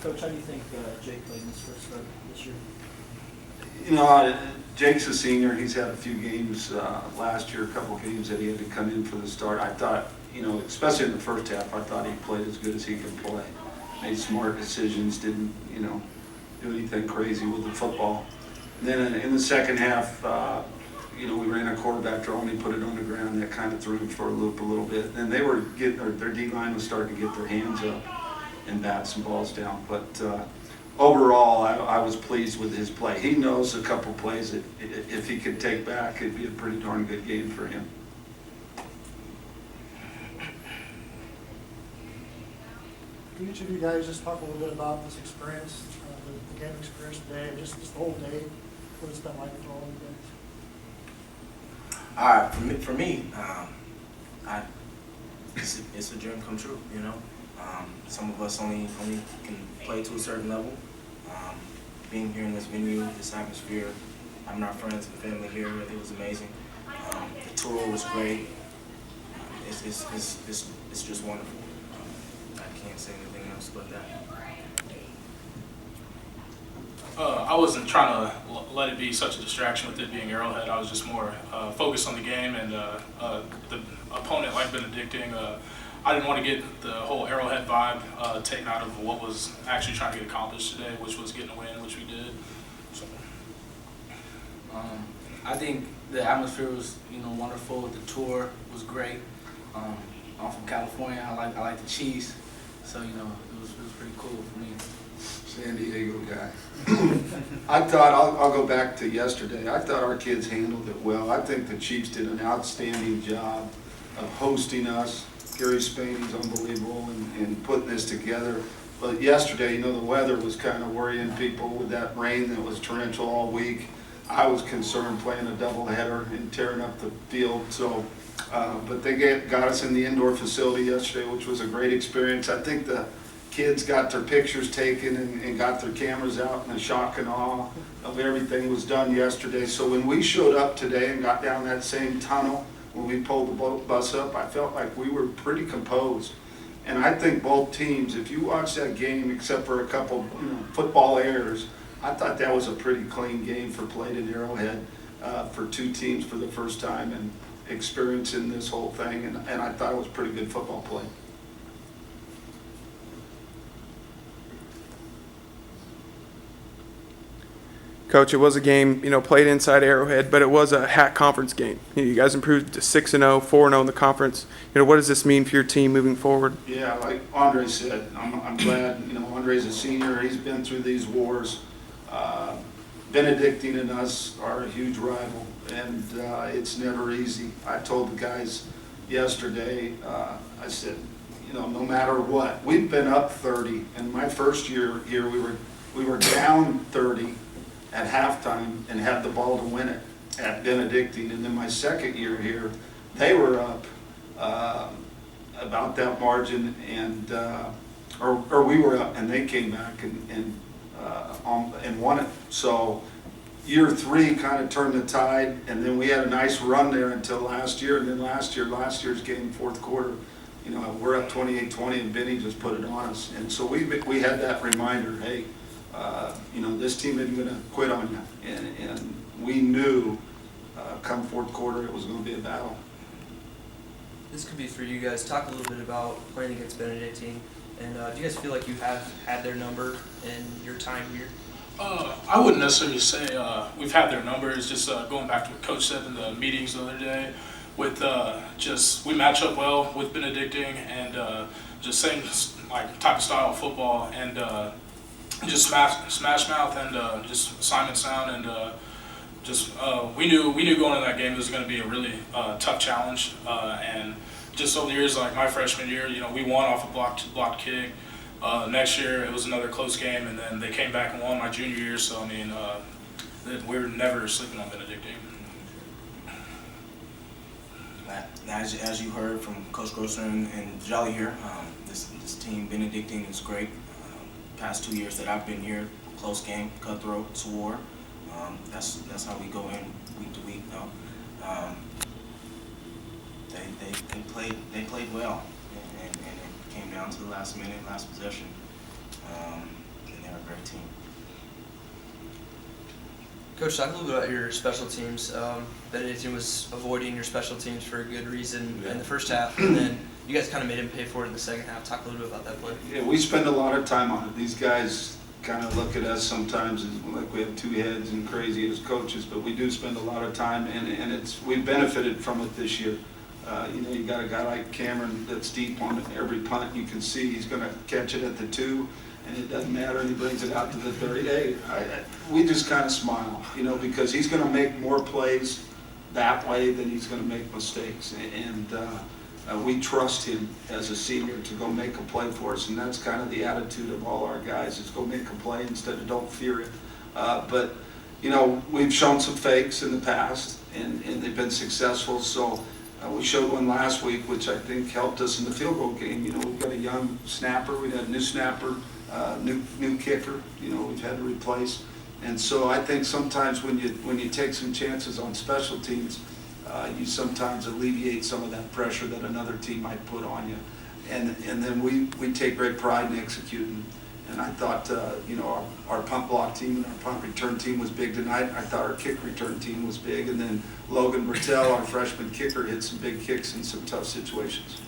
Coach, how do you think Jake played in his first start this year? Jake's a senior. He's had a few games last year, a couple games that he had to come in for the start. I thought, especially in the first half, I thought he played as good as he could play. Made smart decisions, didn't, do anything crazy with the football. And then in the second half, we ran a quarterback draw and he put it on the ground. That kind of threw him for a loop a little bit. And they were their D-line was starting to get their hands up and bat some balls down. But overall, I was pleased with his play. He knows a couple plays that if he could take back, it'd be a pretty darn good game for him. Can each of you guys just talk a little bit about this experience, the game experience today, and just the whole day, what it's been like for all of you guys? For me, it's a dream come true. Some of us only can play to a certain level. Being here in this venue, this atmosphere, having our friends and family here, it was amazing. The tour was great. It's just wonderful. I can't say anything else but that. I wasn't trying to let it be such a distraction with it being Arrowhead. I was just more focused on the game and the opponent, like Benedictine. I didn't want to get the whole Arrowhead vibe taken out of what was actually trying to get accomplished today, which was getting a win, which we did. So. I think the atmosphere was, wonderful. The tour was great. I'm from California. I like the cheese, so it was pretty cool for me. San Diego guy. I thought, I'll go back to yesterday, I thought our kids handled it well. I think the Chiefs did an outstanding job of hosting us. Gary Spaney's unbelievable in putting this together. But yesterday, the weather was kind of worrying people with that rain that was torrential all week. I was concerned playing a doubleheader and tearing up the field. So, but they got us in the indoor facility yesterday, which was a great experience. I think the kids got their pictures taken and got their cameras out, and the shock and awe of everything was done yesterday. So when we showed up today and got down that same tunnel, when we pulled the bus up, I felt like we were pretty composed. And I think both teams, if you watch that game, except for a couple football errors, I thought that was a pretty clean game for played at Arrowhead for two teams for the first time and experiencing this whole thing. And I thought it was pretty good football play. Coach, it was a game, played inside Arrowhead, but it was a HAC conference game. You guys improved to 6-0, 4-0 in the conference. What does this mean for your team moving forward? Yeah, like Andre said, I'm glad, Andre's a senior. He's been through these wars. Benedictine and us are a huge rival, and it's never easy. I told the guys yesterday, I said, no matter what, we've been up 30. And my first year here, we were down 30 at halftime and had the ball to win it at Benedictine. And then my second year here, they were up about that margin, and or we were up, and they came back and won it. So year three kind of turned the tide, and then we had a nice run there until last year. And then last year's game, fourth quarter, we're up 28-20, and Benny just put it on us. And so we had that reminder, hey, this team isn't going to quit on you. And we knew come fourth quarter it was going to be a battle. This could be for you guys. Talk a little bit about playing against Benedictine. And do you guys feel like you have had their number in your time here? I wouldn't necessarily say we've had their number. It's just going back to what Coach said in the meetings the other day. With we match up well with Benedictine, and just same type of style of football, and just smash mouth and just assignment sound, and we knew going into that game it was going to be a really tough challenge, and just over the years, like my freshman year, we won off a blocked kick. Next year it was another close game, and then they came back and won my junior year. So I mean, we're never sleeping on Benedictine. As you heard from Coach Grossner and Jolly here, this team Benedictine is great. Past 2 years that I've been here, close game, cutthroat, it's a war. That's how we go in week to week. They played well, and it came down to the last minute, last possession. they're a great team. Coach, talk a little bit about your special teams. Benedictine was avoiding your special teams for a good reason in the first half, and then you guys kind of made him pay for it in the second half. Talk a little bit about that play. Yeah, we spend a lot of time on it. These guys kind of look at us sometimes as like we have two heads and crazy as coaches, but we do spend a lot of time, and we've benefited from it this year. You got a guy like Camren that's deep on every punt. You can see he's going to catch it at the 2, and it doesn't matter, and he brings it out to the 38. We just kind of smile, because he's going to make more plays that way than he's going to make mistakes, and we trust him as a senior to go make a play for us, and that's kind of the attitude of all our guys, is go make a play instead of don't fear it. But we've shown some fakes in the past, and they've been successful, so we showed one last week, which I think helped us in the field goal game. We've got a young snapper, we had a new snapper, new kicker, we've had to replace. And so I think sometimes when you take some chances on special teams, you sometimes alleviate some of that pressure that another team might put on you. And then we take great pride in executing. And I thought, our punt block team and our punt return team was big tonight. I thought our kick return team was big. And then Logan Bertel, our freshman kicker, hit some big kicks in some tough situations.